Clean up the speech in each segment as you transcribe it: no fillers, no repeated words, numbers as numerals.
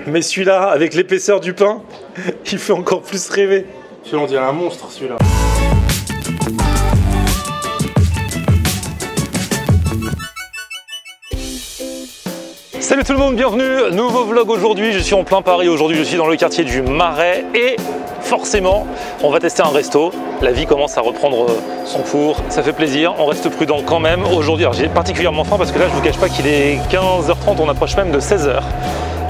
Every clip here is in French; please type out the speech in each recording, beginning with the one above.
Mais celui-là, avec l'épaisseur du pain, il fait encore plus rêver. Celui-là, on dirait un monstre, celui-là. Salut tout le monde, bienvenue, nouveau vlog aujourd'hui, je suis en plein Paris, aujourd'hui je suis dans le quartier du Marais et forcément on va tester un resto, la vie commence à reprendre son cours, ça fait plaisir, on reste prudent quand même. Aujourd'hui j'ai particulièrement faim parce que là je vous cache pas qu'il est 15h30, on approche même de 16h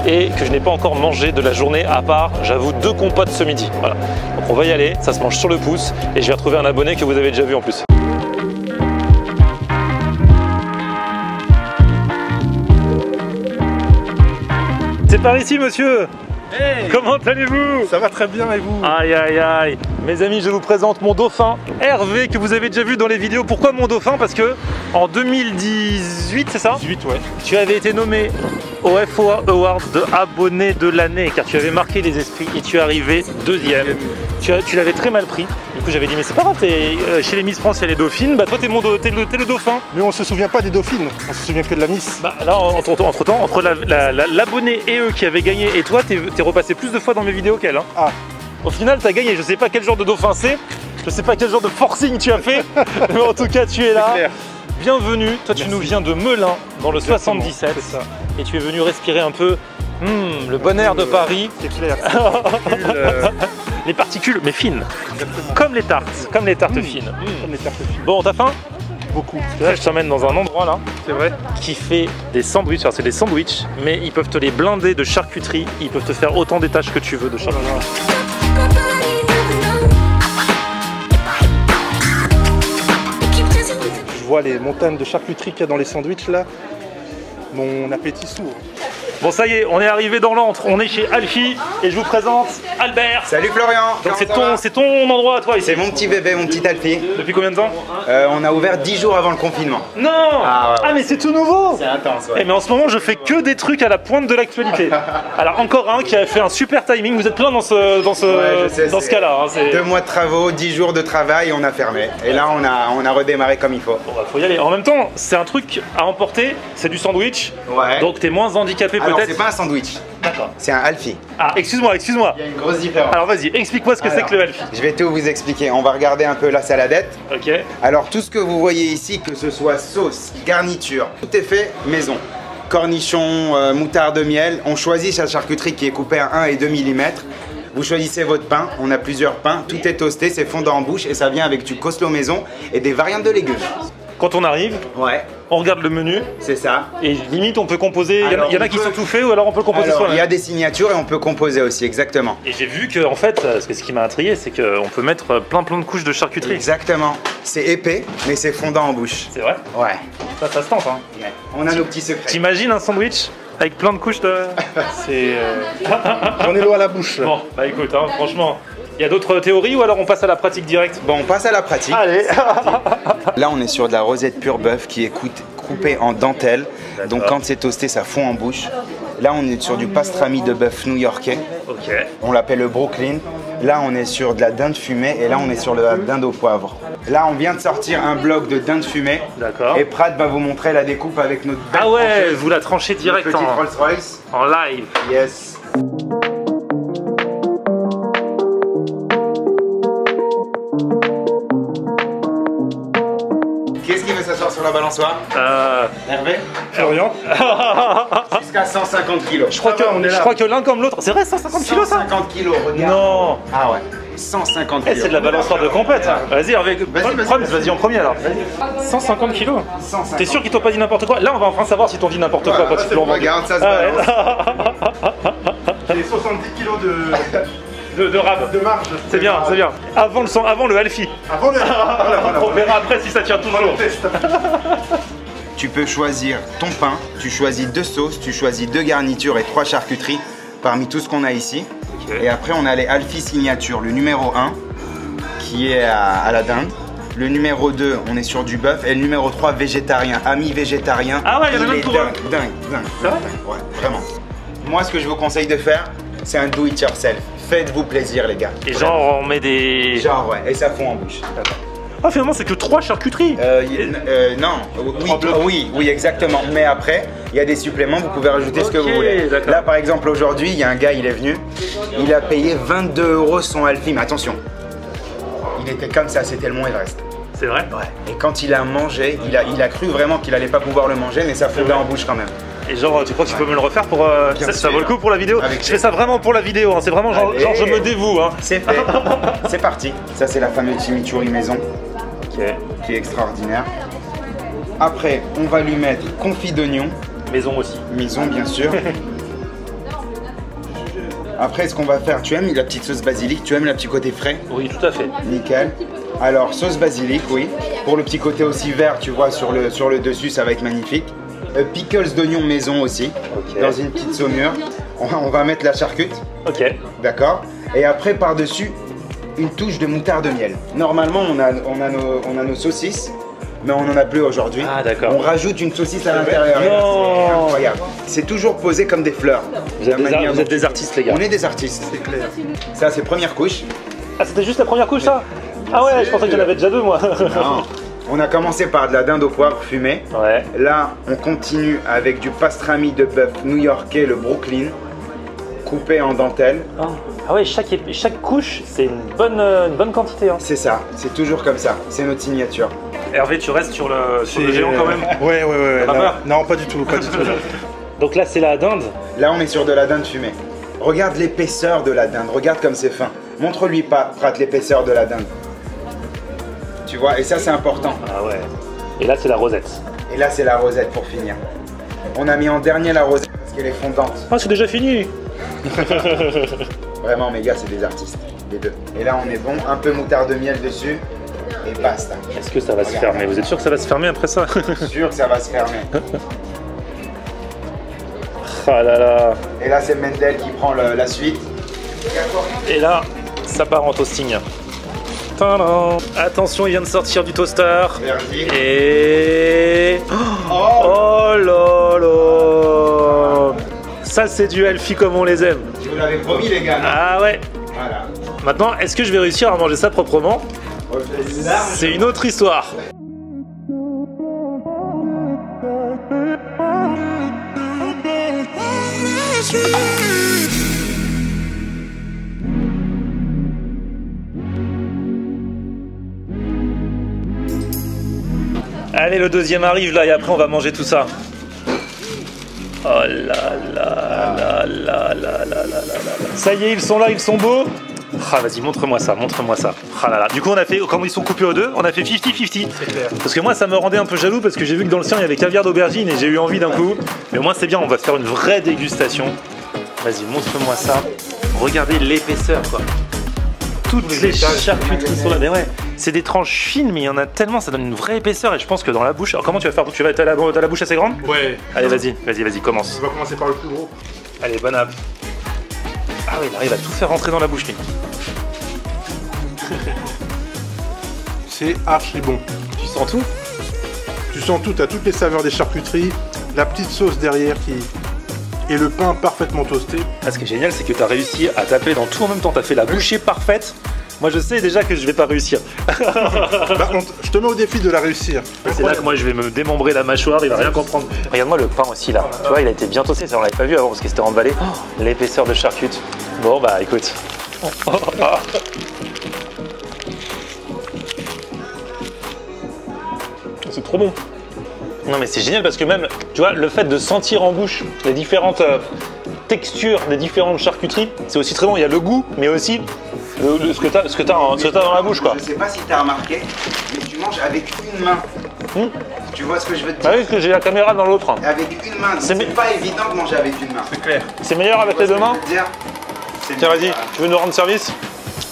et que je n'ai pas encore mangé de la journée à part, j'avoue, 2 compotes ce midi. Voilà. Donc on va y aller, ça se mange sur le pouce et je vais retrouver un abonné que vous avez déjà vu en plus. C'est par ici, monsieur. Hey. Comment allez-vous? Ça va très bien, et vous? Aïe aïe aïe. Mes amis, je vous présente mon dauphin Hervé que vous avez déjà vu dans les vidéos. Pourquoi mon dauphin? Parce que en 2018, c'est ça? 18, ouais. Tu avais été nommé au FOA Award de abonné de l'année car tu avais marqué les esprits et tu es arrivé 2e. Tu l'avais très mal pris. Du coup j'avais dit mais c'est pas grave, chez les Miss France il y a les dauphines, bah toi t'es le dauphin. Mais on se souvient pas des dauphines, on se souvient que de la Miss. Bah là entre l'abonné et eux qui avaient gagné et toi t'es repassé plus de fois dans mes vidéos qu'elle. Hein. Ah. Au final t'as gagné, je sais pas quel genre de dauphin c'est, je sais pas quel genre de forcing tu as fait, mais en tout cas tu es là. Clair. Bienvenue, toi tu nous viens de Melun dans le Exactement, 77 ça. Et tu es venu respirer un peu le bon air de Paris. C'est clair. Les particules, mais fines. Exactement. Comme les tartes fines. Comme les tartes fines. Bon, t'as faim? Beaucoup. Là, je t'emmène dans un endroit là C'est vrai. qui fait des sandwichs. Alors c'est des sandwichs, mais ils peuvent te les blinder de charcuterie. Ils peuvent te faire autant d'étages que tu veux de charcuterie. Je vois les montagnes de charcuterie qu'il y a dans les sandwichs là. Mon appétit s'ouvre. Bon, ça y est, on est arrivé dans l'antre. On est chez Alfie et je vous présente Albert. Salut Florian. Donc c'est ton endroit à toi ici. C'est mon petit bébé, mon petit Alfie. Depuis combien de temps? On a ouvert 10 jours avant le confinement. Non. Ah, ouais. Mais c'est tout nouveau. C'est intense, ouais. Mais en ce moment je fais que des trucs à la pointe de l'actualité. Alors encore un qui a fait un super timing. Vous êtes plein dans ce cas-là. Hein, 2 mois de travaux, 10 jours de travail, on a fermé. Et là on a redémarré comme il faut. Bon, bah, faut y aller. En même temps, c'est un truc à emporter. C'est du sandwich. Ouais. Donc t'es moins handicapé Alors peut-être. c'est pas un sandwich. D'accord. C'est un Alfie. Ah, excuse-moi. Il y a une grosse différence. Alors vas-y, explique-moi ce que c'est que le Alfie. Je vais tout vous expliquer. On va regarder un peu la saladette. Ok. Alors tout ce que vous voyez ici, que ce soit sauce, garniture, tout est fait maison. Cornichons, moutarde, miel. On choisit sa charcuterie qui est coupée à 1 et 2 mm. Vous choisissez votre pain, on a plusieurs pains, tout est toasté, c'est fondant en bouche et ça vient avec du coleslaw maison et des variantes de légumes. Quand on arrive, Ouais, on regarde le menu c'est ça. et limite on peut composer. Il Alors, y en a qui sont tout faits ou alors on peut le composer Alors, il y soi-même. a des signatures et on peut composer aussi, exactement. Et j'ai vu que en fait, parce que ce qui m'a intrigué, c'est qu'on peut mettre plein de couches de charcuterie. Exactement. C'est épais, mais c'est fondant en bouche. C'est vrai? Ouais. Ça se tente. Hein. Ouais. On a nos petits secrets. T'imagines un sandwich avec plein de couches de. C'est. J'en ai l'eau à la bouche. Bon, bah écoute, hein, franchement, il y a d'autres théories ou alors on passe à la pratique directe? Bon, on passe à la pratique. Allez. Là, on est sur de la rosette pure bœuf qui est coupée en dentelle. Donc quand c'est toasté, ça fond en bouche. Là, on est sur du pastrami de bœuf new-yorkais. Ok. On l'appelle le Brooklyn. Là, on est sur de la dinde fumée et là, on est sur la dinde au poivre. Là, on vient de sortir un bloc de dinde fumée. D'accord. Et Pratt va vous montrer la découpe avec notre belle Ah ouais, trancheuse, vous la tranchez direct petite Rolls-Royce. en live. Yes. Qu'est-ce qui veut s'asseoir sur la balançoire? Hervé? Florian. Jusqu'à 150 kilos. Je crois que l'un comme l'autre. C'est vrai, 150 kilos ça? 150 kilos, regarde. Non. Ah ouais. 150 Eh, kilos. c'est de la balançoire de compète. Vas-y, Hervé, vas-y en premier alors. 150 kilos. 150. T'es sûr qu'ils t'ont pas dit n'importe quoi? Là, on va enfin savoir si t'ont dit n'importe quoi quand ils te l'ont vendu. Regarde, ça se Ah ouais. balance. J'ai 70 kilos de rab. de marge. C'est bien, c'est bien. Avant le Alfie. Avant le. On verra après si ça tient toujours. test. Tu peux choisir ton pain, tu choisis 2 sauces, tu choisis 2 garnitures et 3 charcuteries parmi tout ce qu'on a ici. Ok. Et après, on a les Alfie Signature, le numéro 1 qui est à la dinde. Le numéro 2, on est sur du bœuf. Et le numéro 3, végétarien, ami végétarien. Ah ouais, il y en a même pour eux. Dingue. C'est vrai? Ouais, vraiment. Moi, ce que je vous conseille de faire, c'est un do it yourself. Faites-vous plaisir, les gars. Et genre, on met des. Genre, ouais, et ça fond en bouche. Ah, finalement, c'est que 3 charcuteries. Non, oui, exactement. Mais après, il y a des suppléments, vous pouvez rajouter ce que vous voulez. Là, par exemple, aujourd'hui, il y a un gars, il est venu, il a payé 22 € son Alfie, mais attention, il était comme ça, c'était le Mont Everest. C'est vrai? Ouais. Et quand il a mangé, il a cru vraiment qu'il allait pas pouvoir le manger, mais ça fondait en bouche quand même. Et genre, tu crois que tu peux me le refaire pour... ça vaut le coup pour la vidéo? Je fais ça vraiment pour la vidéo, hein. C'est vraiment genre je me dévoue. Hein. C'est fait, c'est parti. Ça, c'est la fameuse chimichurri maison, qui est extraordinaire. Après, on va lui mettre confit d'oignon. Maison aussi. Maison, bien sûr. Après, ce qu'on va faire, tu aimes la petite sauce basilic? Tu aimes le petit côté frais? Oui, tout à fait. Nickel. Alors, sauce basilic, oui. Pour le petit côté aussi vert, tu vois, sur le dessus, ça va être magnifique. Pickles d'oignon maison aussi, dans une petite saumure. On va mettre la charcute. Ok. D'accord. Et après, par-dessus, une touche de moutarde de miel. Normalement, on a nos saucisses, mais on n'en a plus aujourd'hui. Ah, d'accord. On rajoute une saucisse à l'intérieur. C'est incroyable. C'est toujours posé comme des fleurs. Vous êtes des artistes, les gars. On est des artistes, c'est clair. Ça, c'est première couche. Ah, c'était juste la première couche, ça? Ah ouais, je pensais que j'en avais déjà 2, moi. Non. On a commencé par de la dinde au poivre fumée. Ouais. Là, on continue avec du pastrami de bœuf new-yorkais, le Brooklyn, coupé en dentelle. Ah ouais, chaque couche, c'est une bonne quantité. Hein. C'est ça, c'est toujours comme ça. C'est notre signature. Hervé, tu restes sur le géant quand même? Ouais. Non, pas du tout, pas du tout. Donc là, c'est la dinde? Là, on est sur de la dinde fumée. Regarde l'épaisseur de la dinde, regarde comme c'est fin. Montre-lui Prat l'épaisseur de la dinde. Tu vois, et ça c'est important. Ah ouais. Et là c'est la rosette. Et là c'est la rosette pour finir. On a mis en dernier la rosette parce qu'elle est fondante. Ah, c'est déjà fini. Vraiment mes gars, c'est des artistes, les deux. Et là on est bon, un peu moutarde de miel dessus et basta. Est-ce que ça va se fermer? Vous êtes sûr que ça va se fermer après ça? Sûr que ça va se fermer. Ah là là. Et là c'est Mendel qui prend la suite. Et là, ça part en toasting. Tadam. Attention, il vient de sortir du toaster. Merci. Et... Oh là là. Ça, c'est du Alfie comme on les aime. Je vous l'avais promis, les gars. Ah ouais. Voilà. Maintenant, est-ce que je vais réussir à manger ça proprement? C'est une autre histoire. Allez, le deuxième arrive là et après on va manger tout ça. Oh là là là là là là là là. Ça y est, ils sont là, ils sont beaux. Ah vas-y, montre-moi ça, montre-moi ça. Ah là là. Du coup on a fait, comme ils sont coupés aux deux, on a fait 50-50. C'est clair. Parce que moi ça me rendait un peu jaloux parce que j'ai vu que dans le sien il y avait caviar d'aubergine et j'ai eu envie d'un coup. Mais au moins c'est bien, on va se faire une vraie dégustation. Vas-y, montre-moi ça. Regardez l'épaisseur quoi. Toutes les charcuteries sont là. Mais ouais, c'est des tranches fines, mais il y en a tellement, ça donne une vraie épaisseur. Et je pense que dans la bouche. Alors comment tu vas faire? T'as la bouche assez grande? Ouais. Allez, vas-y, commence. On va commencer par le plus gros. Allez, bon app. Ah oui, il arrive à tout faire rentrer dans la bouche, lui. C'est archi bon. Tu sens tout? Tu sens tout, t'as toutes les saveurs des charcuteries, la petite sauce derrière qui... et le pain parfaitement toasté. Ah, ce qui est génial, c'est que tu as réussi à taper dans tout en même temps. Tu as fait la bouchée parfaite. Moi, je sais déjà que je vais pas réussir. Par contre, je te mets au défi de la réussir. C'est là que moi, je vais me démembrer la mâchoire. Il va rien comprendre. Regarde-moi le pain aussi là. Tu vois, il a été bien toasté. Ça, on l'avait pas vu avant parce qu'il s'était emballé. Oh, l'épaisseur de charcute. Bon, bah écoute. C'est trop bon. Non mais c'est génial parce que même, tu vois, le fait de sentir en bouche les différentes textures des différentes charcuteries, c'est aussi très bon. Il y a le goût, mais aussi ce que t'as dans la bouche quoi. Je sais pas si t'as remarqué, mais tu manges avec une main. Tu vois ce que je veux te dire? Ah oui, parce que j'ai la caméra dans l'autre. Avec une main, c'est pas évident de manger avec une main. C'est clair. C'est meilleur avec les deux mains? Tiens, vas-y, tu veux nous rendre service?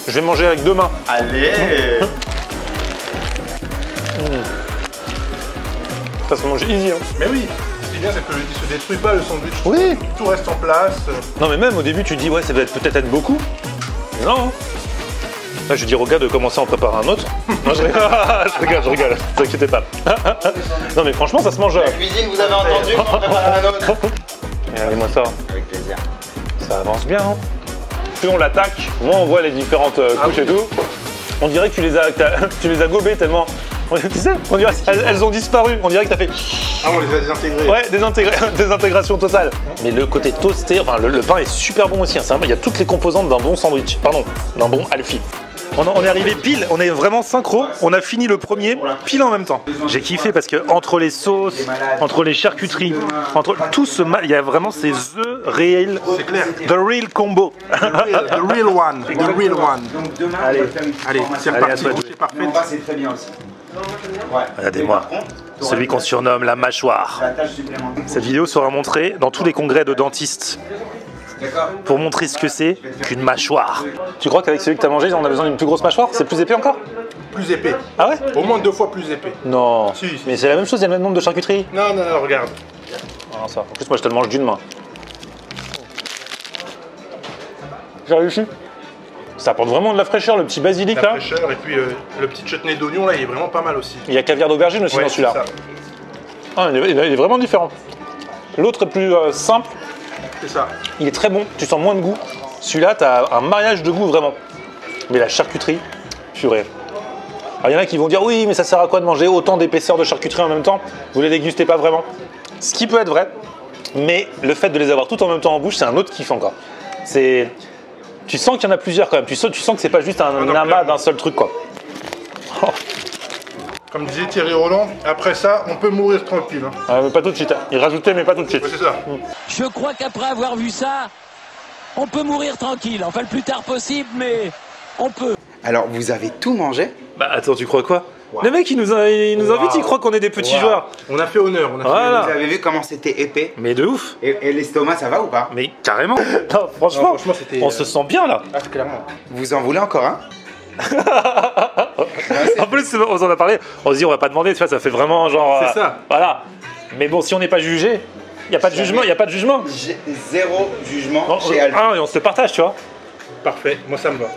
Je vais manger avec deux mains. Allez. Ça se mange easy hein. Mais oui, ce qui est bien c'est que il se détruit pas le sandwich. Oui. Tout reste en place. Non mais même au début tu dis ouais ça va peut-être être beaucoup. Mais non. Là je dis au gars de commencer à en préparer un autre. Non je rigole, ne vous inquiétez pas. Non mais franchement ça se mange. La cuisine vous avez entendu, on prépare un autre. Regardez-moi ça. Avec plaisir. Ça avance bien hein. Plus on l'attaque, moins on voit les différentes couches et tout. On dirait que tu les as gobées tellement. Tu sais, on dirait elles ont disparu. On dirait que t'as fait. Ah, on les a désintégrées. Ouais, désintégration totale. Mais le côté toasté, enfin le pain est super bon aussi. Hein. Il y a toutes les composantes d'un bon sandwich. Pardon, d'un bon Alfie. On est arrivé pile, on est vraiment synchro, on a fini le premier pile en même temps. J'ai kiffé parce que entre les sauces, entre les charcuteries, entre tout ce il y a vraiment ces The Real, the real combo. The real one, the real one. Donc demain, Allez, on va faire une petite allez, formation. c'est reparti, bouchée parfaite. Mais on va, c'est très bien aussi. Ouais. Regardez-moi, celui qu'on surnomme la mâchoire. La tâche supplémentaire. Cette vidéo sera montrée dans tous les congrès de dentistes pour montrer ce que c'est qu'une mâchoire. Tu crois qu'avec celui que tu as mangé, on a besoin d'une plus grosse mâchoire? C'est plus épais encore? Plus épais. Ah ouais? Au moins 2 fois plus épais. Non, Si. mais c'est la même chose, il y a le même nombre de charcuteries. Non, non, non, regarde. Ah, ça. En plus, moi je te le mange d'une main. J'ai réussi. Ça apporte vraiment de la fraîcheur, le petit basilic La là. fraîcheur et puis le petit chutney d'oignon là, il est vraiment pas mal aussi. Il y a caviar d'aubergine aussi Ouais, dans c'est celui-là. ça. Ah, il est vraiment différent. L'autre est plus simple, C'est ça. il est très bon, tu sens moins de goût. Celui-là, tu as un mariage de goût vraiment. Mais la charcuterie, purée. Alors il y en a qui vont dire oui, mais ça sert à quoi de manger autant d'épaisseur de charcuterie en même temps? Vous les dégustez pas vraiment. Ce qui peut être vrai, mais le fait de les avoir toutes en même temps en bouche, c'est un autre kiff encore. C'est... Tu sens qu'il y en a plusieurs quand même. Tu sens que c'est pas juste un amas d'un seul truc quoi. Oh. Comme disait Thierry Roland, après ça, on peut mourir tranquille. Hein. Ah, mais pas tout de suite. Il rajoutait, mais pas tout de suite. Ouais, c'est ça. Je crois qu'après avoir vu ça, on peut mourir tranquille. Enfin, le plus tard possible, mais on peut. Alors, vous avez tout mangé? Bah attends, tu crois quoi? Le mec il nous invite, il croit qu'on est des petits joueurs. On a fait honneur. On a fait Voilà. Vous avez vu comment c'était épais? Mais de ouf. Et l'estomac, ça va ou pas? Mais carrément. Non, franchement, Non, franchement, c'était, on se sent bien là. Ah, clairement. Vous en voulez encore un? En plus, on s'en a parlé. On se dit on va pas demander, tu vois, ça fait vraiment genre. C'est ça. Voilà. Mais bon, si on n'est pas jugé, il y a pas de jugement, il y a pas de jugement. J'ai zéro jugement Non, chez Alpha. et on se partage, tu vois. Parfait, moi ça me va.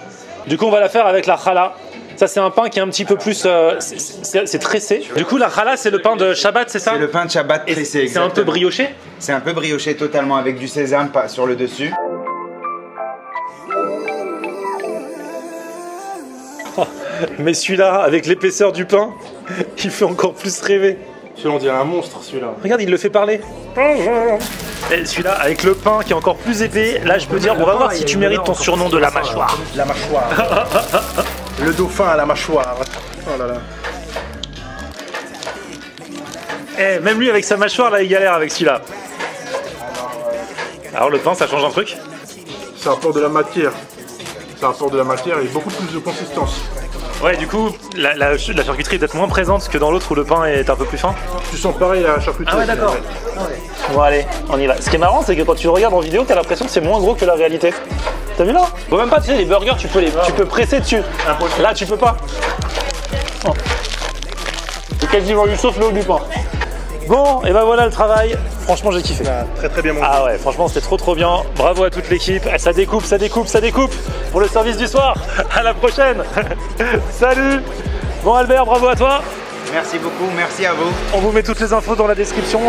Du coup, on va la faire avec la challah. Ça, c'est un pain qui est un petit peu plus. C'est tressé. Du coup, la challah, c'est le pain de Shabbat, c'est ça? C'est le pain de Shabbat Et tressé, c'est un exactement. peu brioché. C'est un peu brioché totalement avec du sésame sur le dessus. Mais celui-là, avec l'épaisseur du pain, il fait encore plus rêver. Celui-là, on dirait un monstre, celui-là. Regarde, il le fait parler. Bonjour. Et celui-là, avec le pain qui est encore plus épais, là, je peux dire, on va voir si tu mérites ton surnom de la mâchoire. La mâchoire. Le dauphin à la mâchoire. Oh là là. Eh, même lui, avec sa mâchoire, là, il galère avec celui-là. Alors, le pain, ça change un truc? Ça apporte de la matière. Ça apporte de la matière et beaucoup plus de consistance. Ouais, du coup, la charcuterie est peut-être moins présente que dans l'autre où le pain est un peu plus fin. Tu sens pareil la charcuterie. Ah ouais, d'accord. Bon, allez, on y va. Ce qui est marrant, c'est que quand tu le regardes en vidéo, t'as l'impression que c'est moins gros que la réalité. T'as vu là? Bon, même pas, tu sais, les burgers, tu peux presser dessus. Là, tu peux pas. Oh. C'est quasiment du sauf le haut du pain. Bon, et ben voilà le travail. Franchement, j'ai kiffé. Très très bien mangé. Ah ouais, franchement, c'était trop bien. Bravo à toute l'équipe. Ça découpe, ça découpe, ça découpe pour le service du soir. À la prochaine. Salut. Bon Albert, bravo à toi. Merci beaucoup, merci à vous. On vous met toutes les infos dans la description,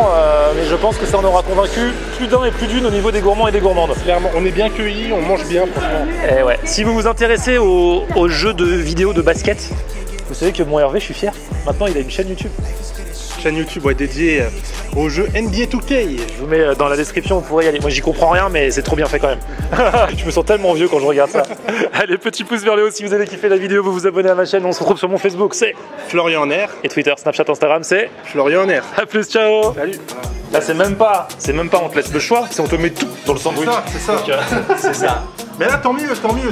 mais je pense que ça en aura convaincu plus d'un et plus d'une au niveau des gourmands et des gourmandes. Clairement, on est bien cueillis, on mange bien, franchement. Et ouais. Si vous vous intéressez aux jeux de vidéo de basket, vous savez que mon Hervé, je suis fier. Maintenant, il a une chaîne YouTube. Chaîne YouTube dédiée au jeu NBA 2K. Je vous mets dans la description, vous pourrez y aller. Moi, j'y comprends rien, mais c'est trop bien fait quand même. Je me sens tellement vieux quand je regarde ça. Allez, petit pouce vers le haut si vous avez kiffé la vidéo, vous vous abonnez à ma chaîne. On se retrouve sur mon Facebook, c'est Florian en air. et Twitter, Snapchat, Instagram, c'est Florian en air. à plus, ciao. Salut. Là, c'est même pas, on te laisse le choix, c'est on te met tout dans le sandwich. C'est ça. C'est ça. Mais là, tant mieux,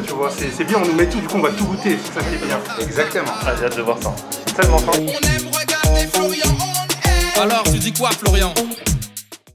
tu vois. C'est bien, on nous met tout, du coup, on va tout goûter. C'est ça qui est bien. Exactement. Ah, j'ai hâte de voir ça. Tellement faim. On aime regarder Florian on air. Alors tu dis quoi Florian?